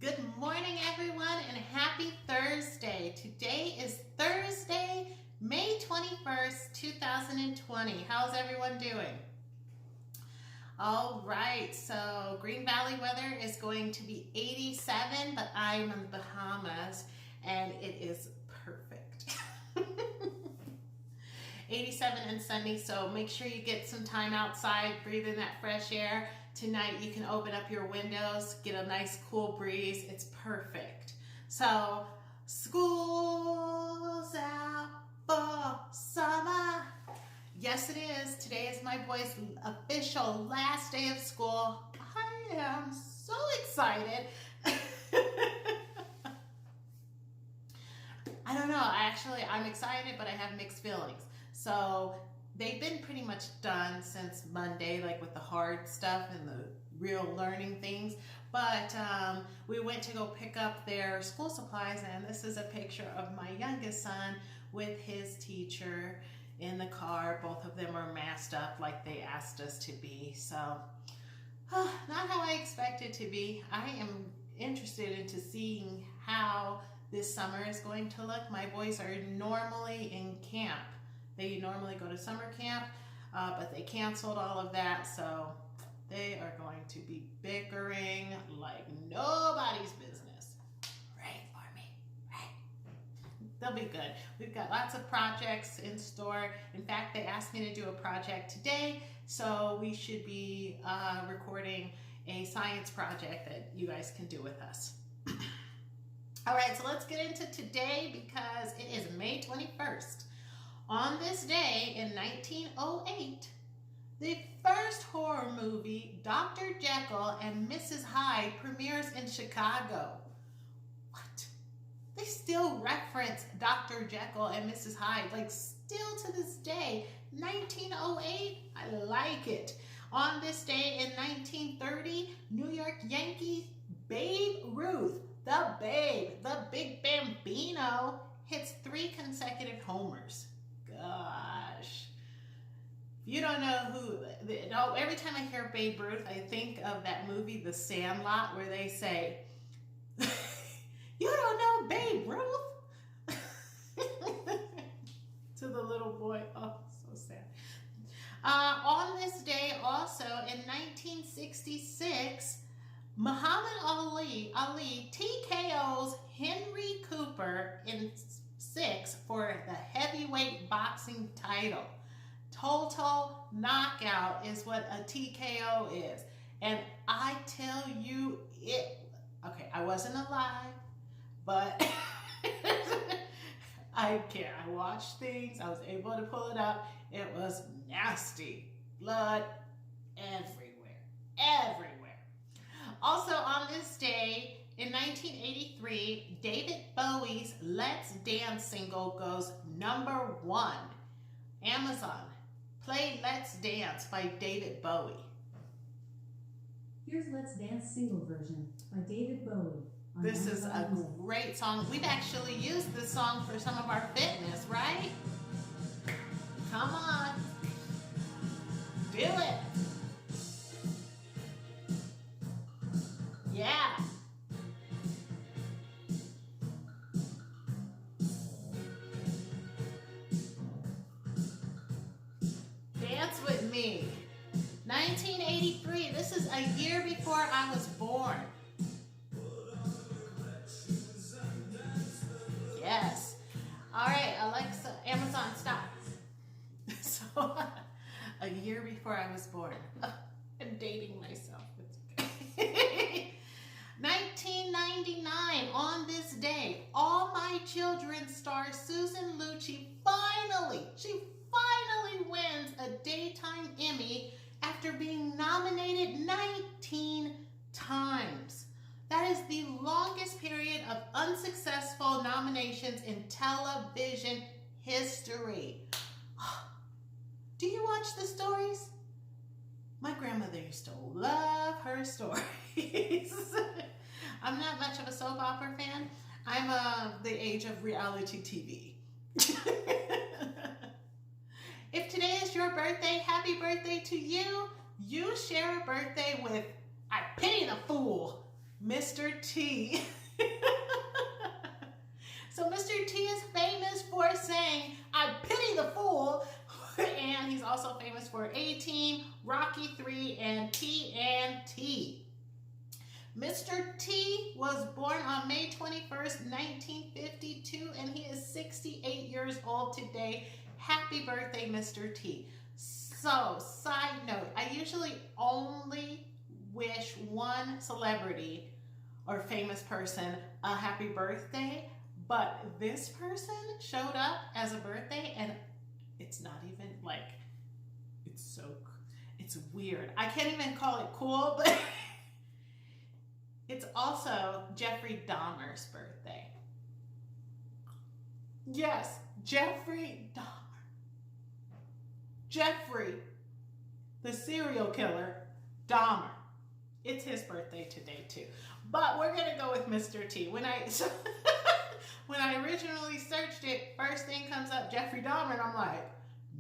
Good morning, everyone, and happy Thursday. Today is Thursday, May 21st, 2020. How's everyone doing? All right, so Green Valley weather is going to be 87, but I'm in the Bahamas, and it is perfect. 87 and sunny, so make sure you get some time outside, breathe in that fresh air. Tonight you can open up your windows, get a nice cool breeze. It's perfect. So, school's out for summer. Yes, it is. Today is my boy's official last day of school. I am so excited. I don't know. I'm excited, but I have mixed feelings. So they've been pretty much done since Monday, like with the hard stuff and the real learning things. But we went to go pick up their school supplies, and this is a picture of my youngest son with his teacher in the car. Both of them are masked up like they asked us to be. So not how I expected to be. I am interested into seeing how this summer is going to look. My boys are normally in camp. They normally go to summer camp, but they canceled all of that, so they are going to be bickering like nobody's business. Pray for me, pray. They'll be good. We've got lots of projects in store. In fact, they asked me to do a project today, so we should be recording a science project that you guys can do with us. All right, so let's get into today because it is May 21st. On this day in 1908, the first horror movie, Dr. Jekyll and Mrs. Hyde, premieres in Chicago. What? They still reference Dr. Jekyll and Mrs. Hyde, like still to this day. 1908, I like it. On this day in 1930, New York Yankees Babe Ruth, the Babe, the Big Bambino, hits 3 consecutive homers. Gosh. If you don't know who, every time I hear Babe Ruth, I think of that movie, The Sandlot, where they say, you don't know Babe Ruth? To the little boy. Oh, so sad. On this day also in 1966, Muhammad Ali TKO's Henry Cooper in 6 for the heavyweight boxing title. Total knockout is what a TKO is. And I tell you okay, I wasn't alive, but I watched things. I was able to pull it up. It was nasty. Blood everywhere. Everywhere. Also on this day, in 1983, David Bowie's Let's Dance single goes #1. Amazon, play Let's Dance by David Bowie. Here's Let's Dance single version by David Bowie. This is a great song. We've actually used this song for some of our fitness, right? Come on. Do it. Yeah. Dance with me. 1983. This is a year before I was born. Yes. All right, Alexa, Amazon, stop. So, a year before I was born. I'm dating myself. It's okay. 1999, on this day, All My Children star Susan Lucci finally wins a Daytime Emmy after being nominated 19 times. That is the longest period of unsuccessful nominations in television history. Do you watch the stories? My grandmother used to love her stories. I'm not much of a soap opera fan. I'm the age of reality TV. If today is your birthday, happy birthday to you. You share a birthday with I Pity the Fool. Mr. T. So Mr. T is famous for saying, "I pity the fool," and he's also famous for A-Team, Rocky 3, and TNT. Mr. T was born on May 21st, 1952, and he is 68 years old today. Happy birthday, Mr. T. So, side note, I usually only wish one celebrity or famous person a happy birthday, but this person showed up as a birthday, and it's not even like, it's weird. I can't even call it cool, but it's also Jeffrey Dahmer's birthday. Yes, Jeffrey Dahmer. Jeffrey, the serial killer, Dahmer. It's his birthday today too. But we're gonna go with Mr. T. When I originally searched it, first thing comes up, Jeffrey Dahmer, and I'm like,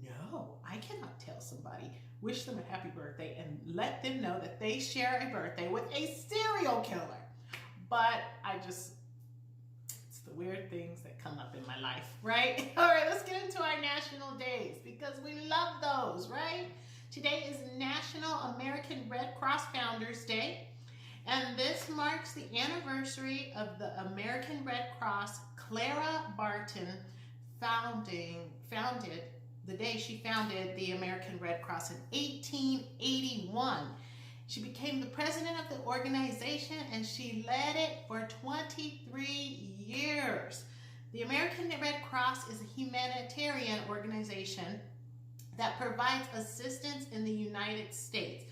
no, I cannot tell somebody, wish them a happy birthday, and let them know that they share a birthday with a serial killer. But it's the weird things that come up in my life, right? All right, let's get into our national days because we love those, right? Today is National American Red Cross Founders Day, and this marks the anniversary of the American Red Cross. Clara Barton founded the day she founded the American Red Cross in 1881. She became the president of the organization, and she led it for 23 years. The American Red Cross is a humanitarian organization that provides assistance in the United States.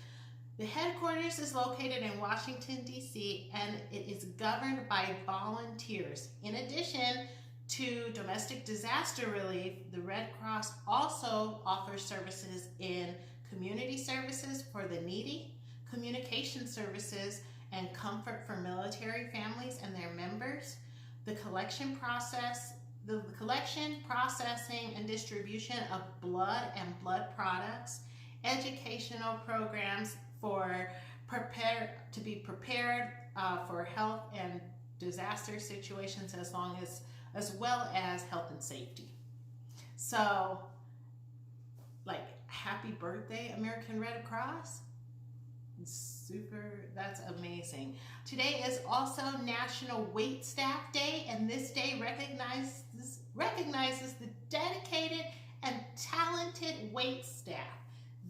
The headquarters is located in Washington, D.C., and it is governed by volunteers. In addition to domestic disaster relief, the Red Cross also offers services in community services for the needy, communication services, and comfort for military families and their members, the collection, processing, and distribution of blood and blood products, educational programs for prepared for health and disaster situations, as well as health and safety. So, like, happy birthday, American Red Cross. Super, that's amazing. Today is also National Wait Staff Day, and this day recognizes the dedicated and talented wait staff.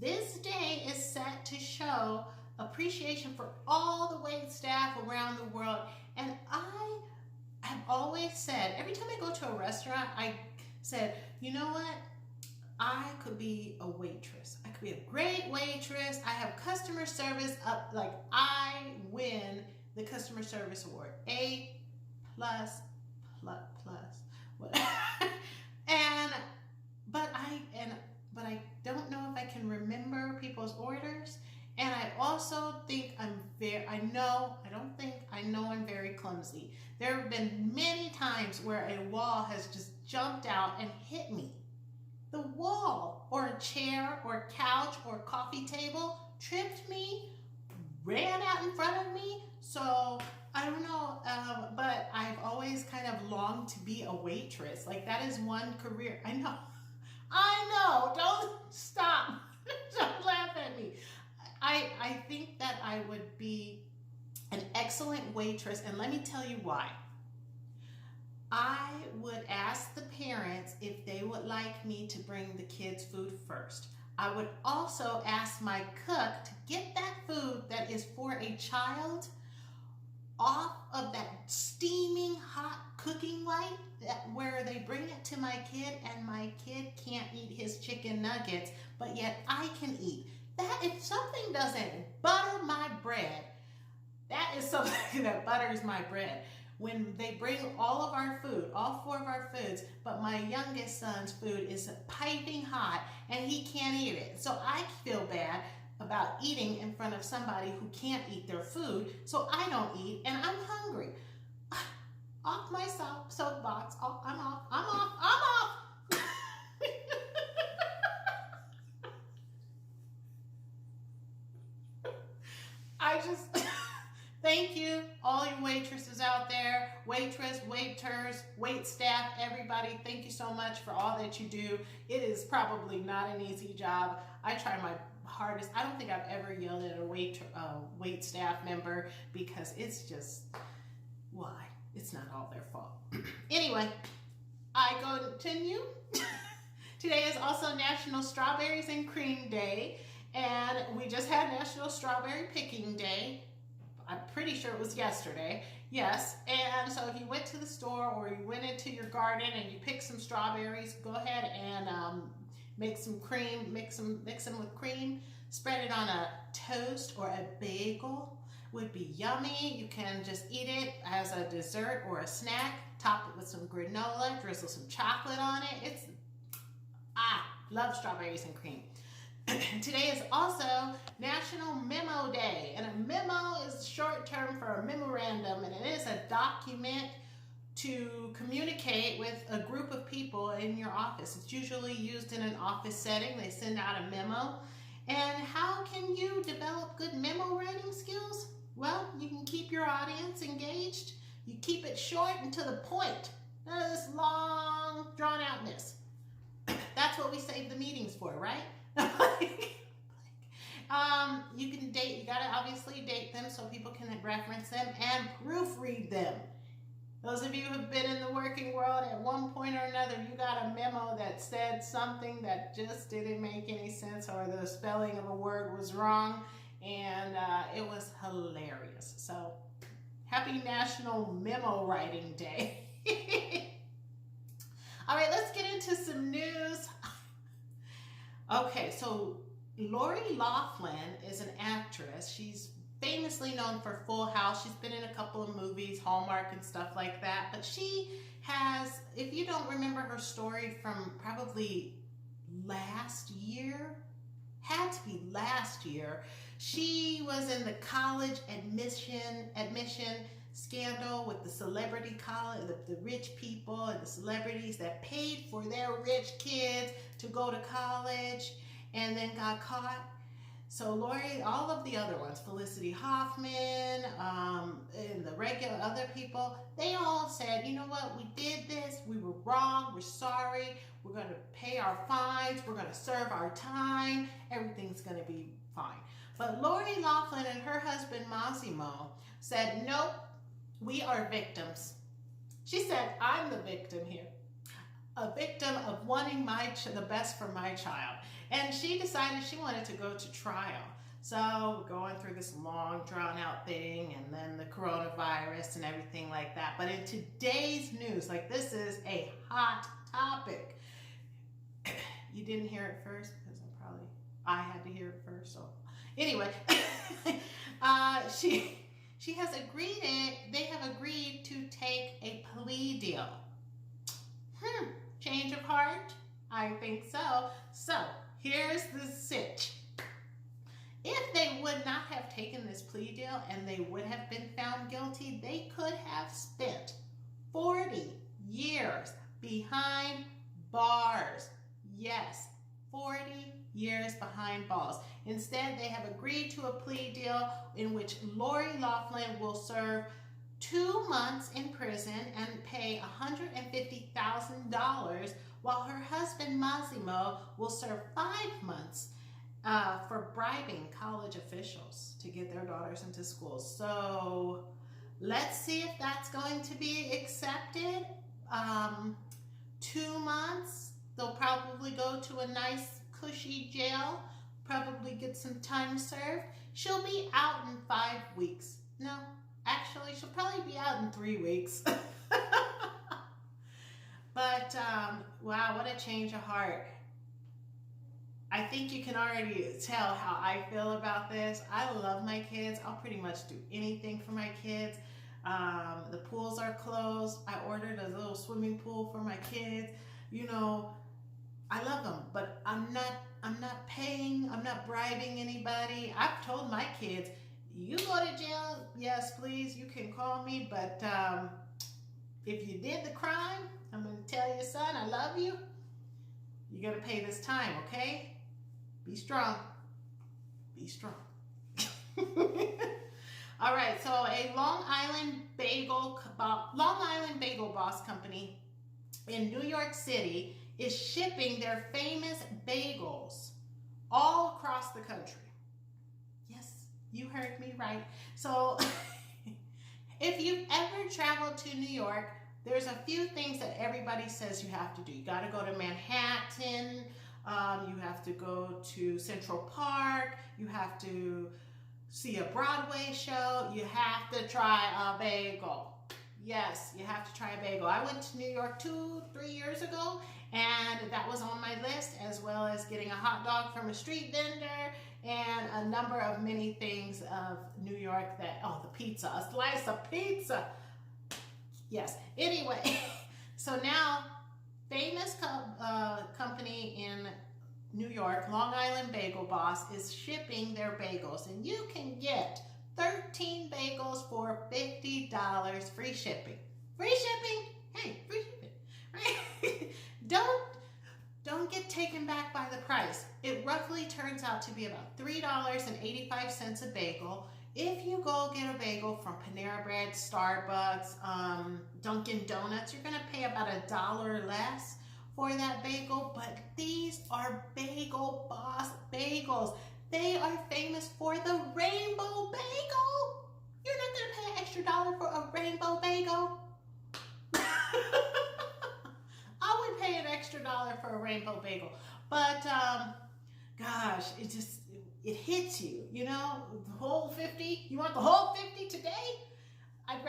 This day is set to show appreciation for all the wait staff around the world. And I have always said, every time I go to a restaurant, I said, you know what? I could be a waitress. I could be a great waitress. I have customer service up, like I win the customer service award. A++. But I don't know if I can remember people's orders. And I also think I'm very clumsy. There have been many times where a wall has just jumped out and hit me. The wall, or a chair, or a couch, or a coffee table tripped me, ran out in front of me. So I don't know, but I've always kind of longed to be a waitress. Like, that is one career. I know. Don't stop. Don't laugh at me. I think that I would be an excellent waitress, and let me tell you why. I would ask the parents if they would like me to bring the kids food first. I would also ask my cook to get that food that is for a child off of that steaming hot cooking light where they bring it to my kid, and my kid can't eat his chicken nuggets, but yet I can eat. That, if something doesn't butter my bread, that is something that butters my bread. When they bring all of our food, all 4 of our foods, but my youngest son's food is piping hot and he can't eat it. So I feel bad about eating in front of somebody who can't eat their food, so I don't eat and I'm hungry. Off my soapbox. I'm off. thank you, all you waitresses out there, waitress, waiters, wait staff, everybody. Thank you so much for all that you do. It is probably not an easy job. I try my hardest. I don't think I've ever yelled at a wait staff member because it's just, why? It's not all their fault. Anyway, I continue. Today is also National Strawberries and Cream Day, and we just had National Strawberry Picking Day. I'm pretty sure it was yesterday. Yes, and so if you went to the store or you went into your garden and you picked some strawberries, go ahead and make some cream, mix them with cream, spread it on a toast or a bagel. Would be yummy. You can just eat it as a dessert or a snack. Top it with some granola, drizzle some chocolate on it. Love strawberries and cream. Today is also National Memo Day, and a memo is short term for a memorandum, and it is a document to communicate with a group of people in your office. It's usually used in an office setting. They send out a memo. And how can you develop good memo writing skills? Well, you can keep your audience engaged. You keep it short and to the point. None of this long, drawn outness. That's what we save the meetings for, right? You can date, you gotta obviously date them so people can reference them and proofread them. Those of you who have been in the working world at one point or another, you got a memo that said something that just didn't make any sense, or the spelling of a word was wrong, and it was hilarious. So, happy National Memo Writing Day. All right, let's get into some news. Okay, so Lori Loughlin is an actress. She's famously known for Full House. She's been in a couple of movies, Hallmark and stuff like that. But she has, if you don't remember her story from probably last year, had to be last year, she was in the college admission scandal with the celebrity college, the rich people and the celebrities that paid for their rich kids to go to college and then got caught. So Lori, all of the other ones, Felicity Huffman, and the regular other people, they all said, you know what, we did this, we were wrong, we're sorry, we're going to pay our fines, we're going to serve our time, everything's going to be fine. But Lori Loughlin and her husband Massimo said, nope, we are victims. She said, I'm the victim here. A victim of wanting the best for my child. And she decided she wanted to go to trial. So going through this long drawn out thing, and then the coronavirus and everything like that. But in today's news, like, this is a hot topic. You didn't hear it first because I had to hear it first. So anyway, she has agreed, they have agreed to take a plea deal. Change of heart? I think so. So, here's the sitch. If they would not have taken this plea deal and they would have been found guilty, they could have spent 40 years behind bars. Yes, 40 years behind bars. Instead, they have agreed to a plea deal in which Lori Loughlin will serve 2 months in prison and pay $150,000, while her husband Massimo will serve 5 months for bribing college officials to get their daughters into school. So let's see if that's going to be accepted. 2 months, they'll probably go to a nice cushy jail, probably get some time served. She'll be out in 5 weeks. No, actually, she'll probably be out in 3 weeks. But, wow, what a change of heart. I think you can already tell how I feel about this. I love my kids. I'll pretty much do anything for my kids. The pools are closed. I ordered a little swimming pool for my kids. You know, I love them, but I'm not paying, I'm not bribing anybody. I've told my kids, you go to jail, yes, please, you can call me, but if you did the crime, I'm going to tell your son, I love you. You're going to pay this time, okay? Be strong. Be strong. All right, so a Long Island Bagel Boss Company in New York City is shipping their famous bagels all across the country. Yes, you heard me right. So if you've ever traveled to New York, there's a few things that everybody says you have to do. You got to go to Manhattan. You have to go to Central Park. You have to see a Broadway show. You have to try a bagel. Yes, you have to try a bagel. I went to New York 2-3 years ago, and that was on my list, as well as getting a hot dog from a street vendor and a number of many things of New York that, oh, the pizza, a slice of pizza. Yes, anyway, so now famous company in New York, Long Island Bagel Boss, is shipping their bagels, and you can get 13 bagels for $50, free shipping. Free shipping? Hey, free shipping, right? Don't get taken back by the price. It roughly turns out to be about $3.85 a bagel. If you go get a bagel from Panera Bread, Starbucks, Dunkin' Donuts, you're gonna pay about $1 less for that bagel, but these are Bagel Boss bagels. They are famous for the rainbow bagel. You're not gonna pay an extra $1 for a rainbow bagel. I would pay an extra $1 for a rainbow bagel, but gosh, it hits you, you know, the whole 50. You want the whole 50 today? I'd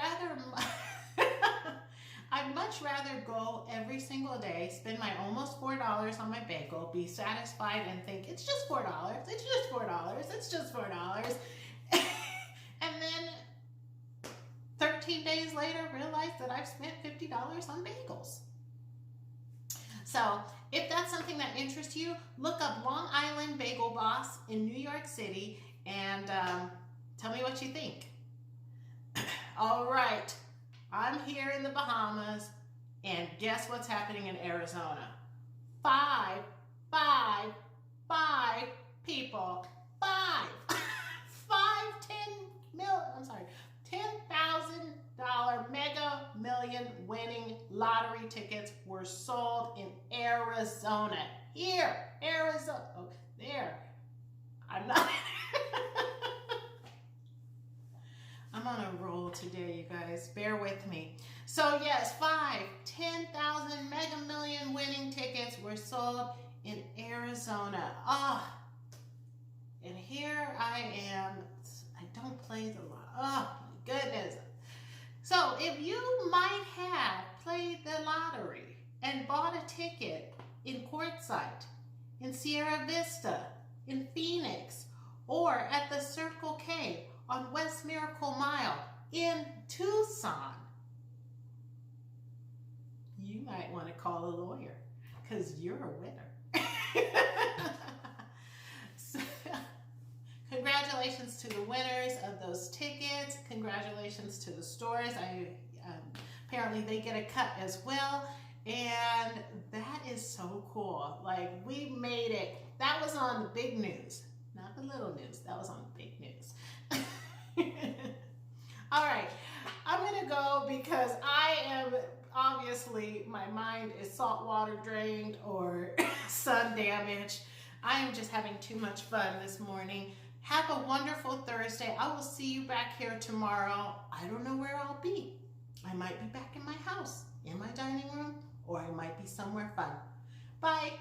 much rather go every single day, spend my almost $4 on my bagel, be satisfied and think it's just $4, it's just $4, it's just $4. And then 13 days later, realize that I've spent $50 on bagels. So if that's something that interests you, look up Long Island Bagel Boss in New York City and tell me what you think. All right, I'm here in the Bahamas, and guess what's happening in Arizona? 5 people, 10,000 Mega Million winning lottery tickets were sold in Arizona. Here, Arizona. Oh, there. I'm not. I'm on a roll today, you guys. Bear with me. So yes, 10,000 Mega Million winning tickets were sold in Arizona. And here I am. I don't play the lottery. Oh, my goodness. So if you might have played the lottery and bought a ticket in Quartzsite, in Sierra Vista, in Phoenix, or at the Circle K on West Miracle Mile in Tucson, you might want to call a lawyer because you're a winner. So, congratulations to the winners of those tickets. Congratulations to the stores. Apparently they get a cut as well. And that is so cool. Like, we made it. That was on the big news, not the little news. That was on the big news. All right, I'm gonna go because I am obviously, my mind is saltwater drained or sun damaged. I am just having too much fun this morning. Have a wonderful Thursday. I will see you back here tomorrow. I don't know where I'll be. I might be back in my house, in my dining room, or I might be somewhere fun. Bye.